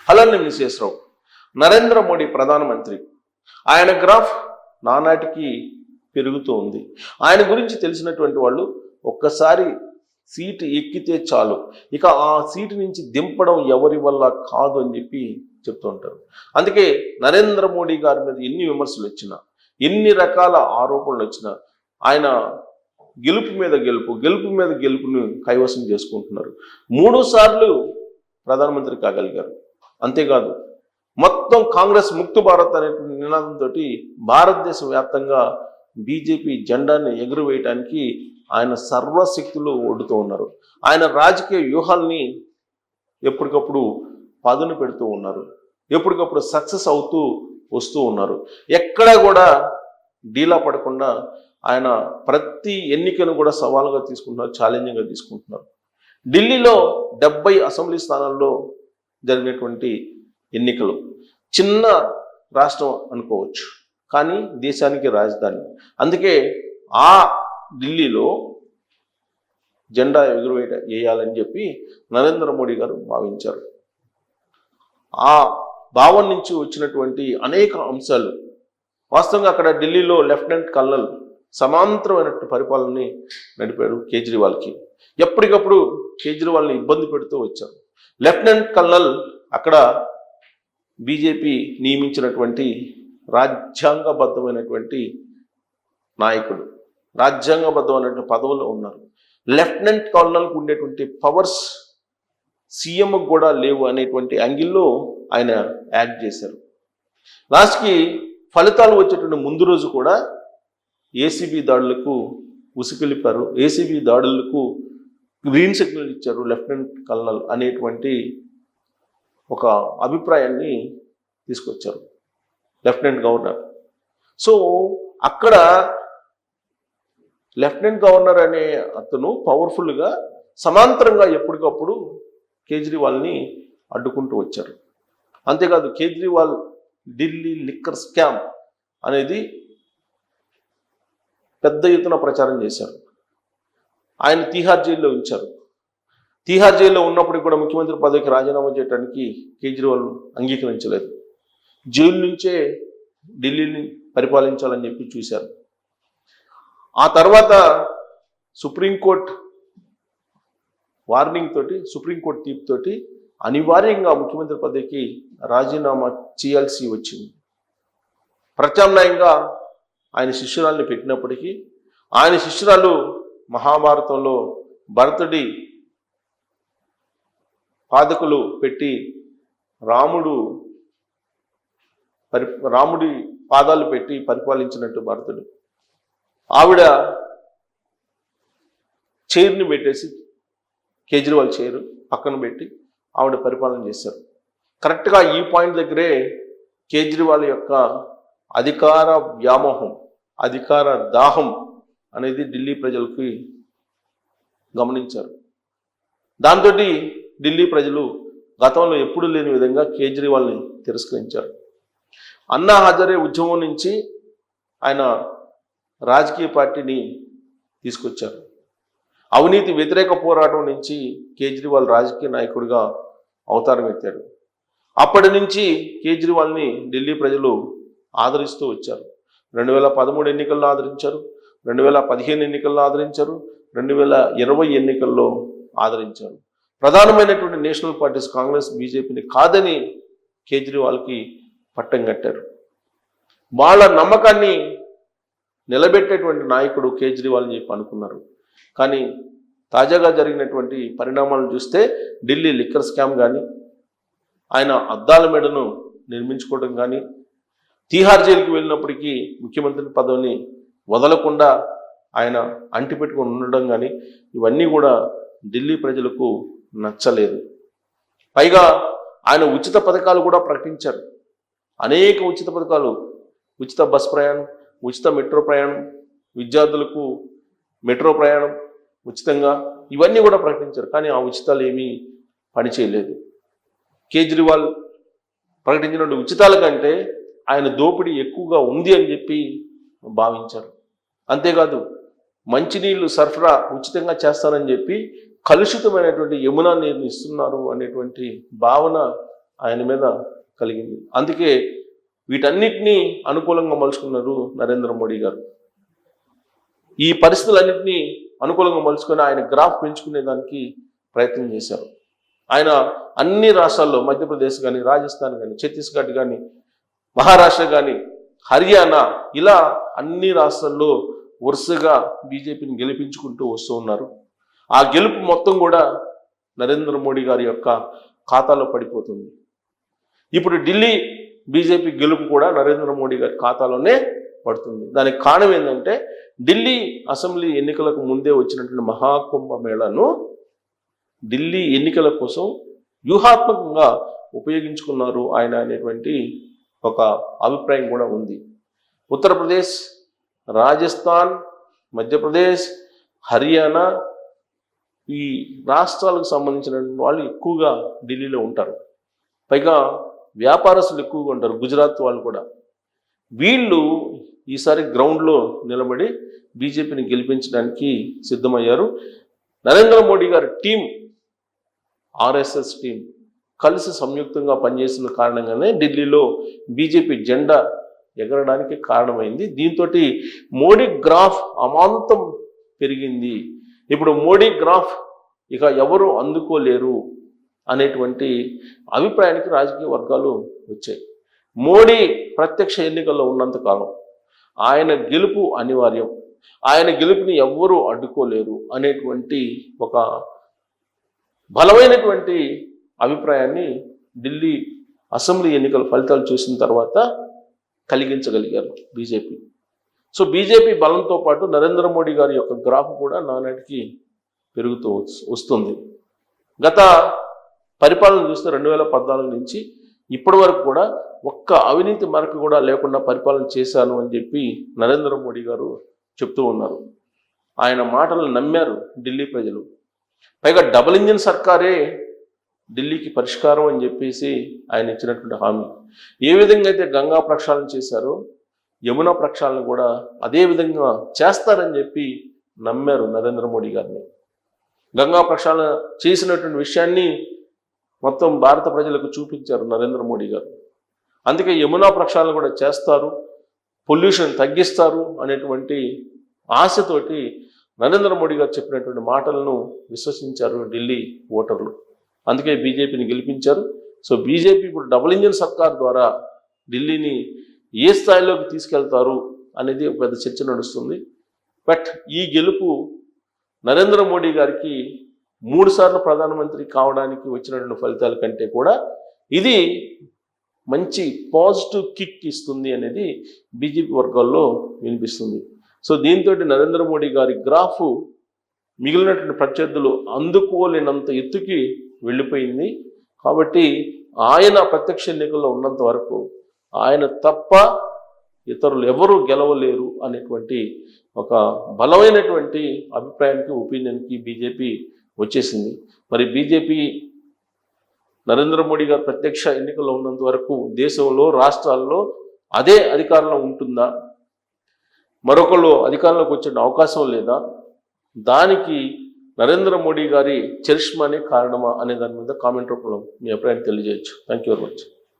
అలానే మిశ్రేశ్వరరావు నరేంద్ర మోడీ ప్రధానమంత్రి, ఆయన గ్రాఫ్ నానాటికి పెరుగుతూ ఉంది. ఆయన గురించి తెలిసినటువంటి వాళ్ళు ఒక్కసారి సీటు ఎక్కితే చాలు, ఇక ఆ సీటు నుంచి దింపడం ఎవరి వల్ల కాదు అని చెప్పి చెప్తూ ఉంటారు. అందుకే నరేంద్ర మోడీ గారి మీద ఎన్ని విమర్శలు వచ్చినా, ఎన్ని రకాల ఆరోపణలు వచ్చినా ఆయన గెలుపు మీద గెలుపుని కైవసం చేసుకుంటున్నారు. 3 సార్లు ప్రధానమంత్రి కాగలిగారు. అంతేకాదు మొత్తం కాంగ్రెస్ ముక్త భారత్ అనే నినాదంతో భారతదేశ వ్యాప్తంగా బీజేపీ జెండాన్ని ఎగురవేయడానికి ఆయన సర్వశక్తులు ఒడ్డుతూ ఉన్నారు. ఆయన రాజకీయ వ్యూహాల్ని ఎప్పటికప్పుడు పదును పెడుతూ ఉన్నారు. ఎప్పటికప్పుడు సక్సెస్ అవుతూ వస్తూ ఉన్నారు. ఎక్కడా కూడా డీలా పడకుండా ఆయన ప్రతి ఎన్నికను కూడా సవాలుగా తీసుకుంటున్నారు, ఛాలెంజింగ్గా తీసుకుంటున్నారు. ఢిల్లీలో 70 అసెంబ్లీ స్థానాల్లో జరిగినటువంటి ఎన్నికలు చిన్న రాష్ట్రం అనుకోవచ్చు, కానీ దేశానికి రాజధాని. అందుకే ఆ ఢిల్లీలో జెండా వేయాలని చెప్పి నరేంద్ర మోడీ గారు భావించారు. ఆ భావం నుంచి వచ్చినటువంటి అనేక అంశాలు వాస్తవంగా అక్కడ ఢిల్లీలో లెఫ్టినెంట్ కల్నల్ సమాంతరమైనటువంటి పరిపాలనని నడిపాడు కేజ్రీవాల్కి. ఎప్పటికప్పుడు కేజ్రీవాల్ని ఇబ్బంది పెడుతూ వచ్చారు. లెఫ్టినెంట్ కల్నల్ అక్కడ బీజేపీ నియమించినటువంటి రాజ్యాంగబద్ధమైనటువంటి నాయకుడు, రాజ్యాంగబద్ధమైనటువంటి పదవుల్లో ఉన్నారు. లెఫ్టినెంట్ కల్నల్కు ఉండేటువంటి పవర్స్ సీఎంకు కూడా లేవు అనేటువంటి యాంగిల్లో ఆయన యాక్ట్ చేశారు. లాస్ట్కి ఫలితాలు వచ్చేటువంటి ముందు రోజు కూడా ఏసీబీ దాడులకు ఉసిగొలిపారు, ఏసీబీ దాడులకు గ్రీన్ సిగ్నల్ ఇచ్చారు లెఫ్టినెంట్ కల్నల్ అనేటువంటి ఒక అభిప్రాయాన్ని తీసుకొచ్చారు లెఫ్టినెంట్ గవర్నర్. సో అక్కడ లెఫ్టినెంట్ గవర్నర్ అనే అతను పవర్ఫుల్గా సమాంతరంగా ఎప్పటికప్పుడు కేజ్రీవాల్ని అడ్డుకుంటూ వచ్చారు. అంతేకాదు కేజ్రీవాల్ ఢిల్లీ లిక్కర్ స్కామ్ అనేది పెద్ద ఎత్తున ప్రచారం చేశారు. ఆయన తీహార్ జైల్లో ఉంచారు. తీహార్ జైల్లో ఉన్నప్పటికీ కూడా ముఖ్యమంత్రి పదవికి రాజీనామా చేయడానికి కేజ్రీవాల్ అంగీకరించలేదు. జైలు నుంచే ఢిల్లీని పరిపాలించాలని చెప్పి చూశారు. ఆ తర్వాత సుప్రీంకోర్టు వార్నింగ్ తోటి, సుప్రీంకోర్టు తీర్పు తోటి అనివార్యంగా ముఖ్యమంత్రి పదవికి రాజీనామా చేయాల్సి వచ్చింది. ప్రత్యామ్నాయంగా ఆయన శిష్యురాల్ని పెట్టినప్పటికీ ఆయన శిష్యురాలు మహాభారతంలో భరతుడి పాదకులు పెట్టి రాముడి పాదాలు పెట్టి పరిపాలించినట్టు భరతుడు, ఆవిడ చైర్ని పెట్టేసి కేజ్రీవాల్ చైర్ పక్కన పెట్టి ఆవిడ పరిపాలన చేశారు. కరెక్ట్గా ఈ పాయింట్ దగ్గరే కేజ్రీవాల్ యొక్క అధికార వ్యామోహం, అధికార దాహం అనేది ఢిల్లీ ప్రజలకి గమనించారు. దాంతో ఢిల్లీ ప్రజలు గతంలో ఎప్పుడూ లేని విధంగా కేజ్రీవాల్ని తిరస్కరించారు. అన్నా హజారే ఉద్యమం నుంచి ఆయన రాజకీయ పార్టీని తీసుకొచ్చారు. అవినీతి వ్యతిరేక పోరాటం నుంచి కేజ్రీవాల్ రాజకీయ నాయకుడిగా అవతారం ఎత్తాడు. అప్పటి నుంచి కేజ్రీవాల్ని ఢిల్లీ ప్రజలు ఆదరిస్తూ వచ్చారు. 2013 ఎన్నికల్లో ఆదరించారు, 2015 ఎన్నికల్లో ఆదరించారు, 2020 ఎన్నికల్లో ఆదరించారు. ప్రధానమైనటువంటి నేషనల్ పార్టీస్ కాంగ్రెస్, బీజేపీని కాదని కేజ్రీవాల్కి పట్టం కట్టారు. వాళ్ళ నమ్మకాన్ని నిలబెట్టేటువంటి నాయకుడు కేజ్రీవాల్ అని చెప్పి అనుకున్నారు. కానీ తాజాగా జరిగినటువంటి పరిణామాలను చూస్తే ఢిల్లీ లిక్కర్ స్కామ్ కానీ, ఆయన అద్దాల మెడను నిర్మించుకోవడం కానీ, తీహార్ జైలుకి వెళ్ళినప్పటికీ ముఖ్యమంత్రి పదవిని వదలకుండా ఆయన అంటిపెట్టుకుని ఉండడం కానీ, ఇవన్నీ కూడా ఢిల్లీ ప్రజలకు నచ్చలేదు. పైగా ఆయన ఉచిత పథకాలు కూడా ప్రకటించారు. అనేక ఉచిత పథకాలు, ఉచిత బస్ ప్రయాణం, ఉచిత మెట్రో ప్రయాణం, విద్యార్థులకు మెట్రో ప్రయాణం ఉచితంగా, ఇవన్నీ కూడా ప్రకటించారు. కానీ ఆ ఉచితాలు ఏమీ పనిచేయలేదు. కేజ్రీవాల్ ప్రకటించిన ఉచితాల కంటే ఆయన దోపిడీ ఎక్కువగా ఉంది అని చెప్పి భావించారు. అంతేకాదు మంచినీళ్ళు సరఫరా ఉచితంగా చేస్తానని చెప్పి కలుషితమైనటువంటి యమునా నీరుని ఇస్తున్నారు అనేటువంటి భావన ఆయన మీద కలిగింది. అందుకే వీటన్నిటినీ అనుకూలంగా మలుచుకున్నారు నరేంద్ర మోడీ గారు. ఈ పరిస్థితులన్నింటినీ అనుకూలంగా మలుచుకొని ఆయన గ్రాఫ్ పెంచుకునేదానికి ప్రయత్నం చేశారు. ఆయన అన్ని రాష్ట్రాల్లో మధ్యప్రదేశ్ కానీ, రాజస్థాన్ కానీ, ఛత్తీస్గఢ్ కానీ, మహారాష్ట్ర కానీ, హర్యానా, ఇలా అన్ని రాష్ట్రాల్లో వరుసగా బీజేపీని గెలిపించుకుంటూ వస్తూ ఉన్నారు. ఆ గెలుపు మొత్తం కూడా నరేంద్ర మోడీ గారి యొక్క ఖాతాలో పడిపోతుంది. ఇప్పుడు ఢిల్లీ బీజేపీ గెలుపు కూడా నరేంద్ర మోడీ గారి ఖాతాలోనే పడుతుంది. దానికి కారణం ఏంటంటే ఢిల్లీ అసెంబ్లీ ఎన్నికలకు ముందే వచ్చినటువంటి మహాకుంభమేళను ఢిల్లీ ఎన్నికల కోసం వ్యూహాత్మకంగా ఉపయోగించుకున్నారు ఆయన అనేటువంటి ఒక అభిప్రాయం కూడా ఉంది. ఉత్తరప్రదేశ్, రాజస్థాన్, మధ్యప్రదేశ్, హర్యానా ఈ రాష్ట్రాలకు సంబంధించిన వాళ్ళు ఎక్కువగా ఢిల్లీలో ఉంటారు. పైగా వ్యాపారస్తులు ఎక్కువగా ఉంటారు, గుజరాత్ వాళ్ళు కూడా. వీళ్ళు ఈసారి గ్రౌండ్లో నిలబడి బీజేపీని గెలిపించడానికి సిద్ధమయ్యారు. నరేంద్ర మోడీ గారి టీం, ఆర్ఎస్ఎస్ టీం కలిసి సంయుక్తంగా పనిచేసిన కారణంగానే ఢిల్లీలో బీజేపీ జెండా ఎగరడానికి కారణమైంది. దీంతో మోడీ గ్రాఫ్ అమాంతం పెరిగింది. ఇప్పుడు మోడీ గ్రాఫ్ ఇక ఎవరు అందుకోలేరు అనేటువంటి అభిప్రాయానికి రాజకీయ వర్గాలు వచ్చాయి. మోడీ ప్రత్యక్ష ఎన్నికల్లో ఉన్నంతకాలం ఆయన గెలుపు అనివార్యం, ఆయన గెలుపుని ఎవ్వరూ అడ్డుకోలేరు అనేటువంటి ఒక బలమైనటువంటి అభిప్రాయాన్ని ఢిల్లీ అసెంబ్లీ ఎన్నికల ఫలితాలు చూసిన తర్వాత కలిగించగలిగారు బీజేపీ. సో బీజేపీ బలంతో పాటు నరేంద్ర మోడీ గారి యొక్క గ్రాఫ్ కూడా నానాటికి పెరుగుతూ వస్తుంది. గత పరిపాలన చూస్తే 2014 నుంచి ఇప్పటి వరకు కూడా ఒక్క అవినీతి మరక కూడా లేకుండా పరిపాలన చేశాను అని చెప్పి నరేంద్ర మోడీ గారు చెప్తూ ఉన్నారు. ఆయన మాటలను నమ్మారు ఢిల్లీ ప్రజలు. పైగా డబుల్ ఇంజిన్ సర్కారే ఢిల్లీకి పరిష్కారం అని చెప్పేసి ఆయన ఇచ్చినటువంటి హామీ. ఏ విధంగా అయితే గంగా ప్రక్షాళన చేశారో యమునా ప్రక్షాళన కూడా అదే విధంగా చేస్తారని చెప్పి నమ్మారు నరేంద్ర మోడీ గారిని. గంగా ప్రక్షాళన చేసినటువంటి విషయాన్ని మొత్తం భారత ప్రజలకు చూపించారు నరేంద్ర మోడీ గారు. అందుకే యమునా ప్రక్షాళన కూడా చేస్తారు, పొల్యూషన్ తగ్గిస్తారు అనేటువంటి ఆశతోటి నరేంద్ర మోడీ గారు చెప్పినటువంటి మాటలను విశ్వసించారు ఢిల్లీ ఓటర్లు. అందుకే బీజేపీని గెలిపించారు. సో బీజేపీ ఇప్పుడు డబుల్ ఇంజిన్ సర్కార్ ద్వారా ఢిల్లీని ఏ స్థాయిలోకి తీసుకెళ్తారు అనేది ఒక పెద్ద చర్చ నడుస్తుంది. బట్ ఈ గెలుపు నరేంద్ర మోడీ గారికి 3 సార్లు ప్రధానమంత్రి కావడానికి వచ్చినటువంటి ఫలితాల కంటే కూడా ఇది మంచి పాజిటివ్ కిక్ ఇస్తుంది అనేది బీజేపీ వర్గాల్లో వినిపిస్తుంది. సో దీంతో నరేంద్ర మోడీ గారి గ్రాఫ్ మిగిలినటువంటి ప్రత్యర్థులు అందుకోలేనంత ఎత్తుకి వెళ్ళిపోయింది. కాబట్టి ఆయన ప్రత్యక్ష ఎన్నికల్లో ఉన్నంత వరకు ఆయన తప్ప ఇతరులు ఎవరూ గెలవలేరు అనేటువంటి ఒక బలమైనటువంటి అభిప్రాయానికి, ఒపీనియన్కి బీజేపీ వచ్చేసింది. మరి బీజేపీ నరేంద్ర మోడీ గారు ప్రత్యక్ష ఎన్నికల్లో ఉన్నంత వరకు దేశంలో, రాష్ట్రాల్లో అదే అధికారంలో ఉంటుందా, మరొకళ్ళు అధికారంలోకి వచ్చే అవకాశం లేదా, దానికి నరేంద్ర మోడీ గారి చరిష్మానే కారణమా అనే దాని మీద కామెంట్ రూపంలో మీ అభిప్రాయాన్ని తెలియజేయచ్చు. Thank you very much.